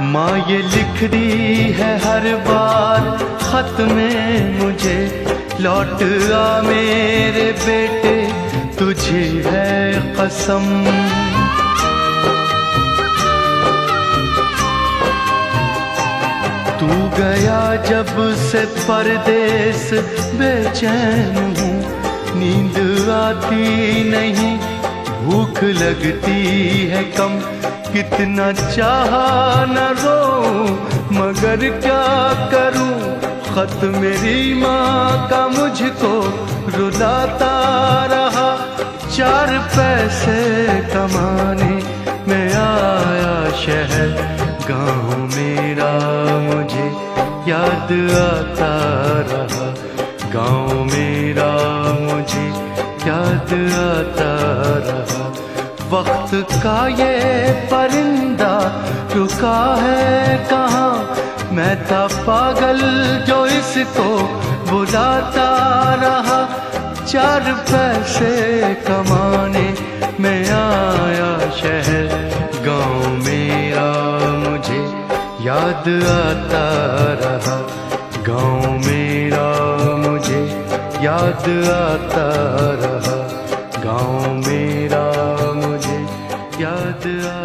माँ ये लिख दी है हर बार खत में मुझे, लौट आ मेरे बेटे तुझे है कसम। तू गया जब से परदेस बेचैन हूँ, नींद आती नहीं भूख लगती है कम, कितना चाहा न रो मगर क्या करूं, खत मेरी माँ का मुझको रुलाता रहा। 4 पैसे कमाने में आया शहर, गाँव मेरा मुझे याद आता रहा, गाँव मेरा मुझे याद आता रहा। वक्त का ये परिंदा रुका है कहाँ, मैं था पागल जो इसको बुलाता रहा। 4 पैसे कमाने में आया शहर, गाँव मेरा मुझे याद आता रहा, गाँव मेरा मुझे याद आता रहा, गाँव मेरा मुझे याद आ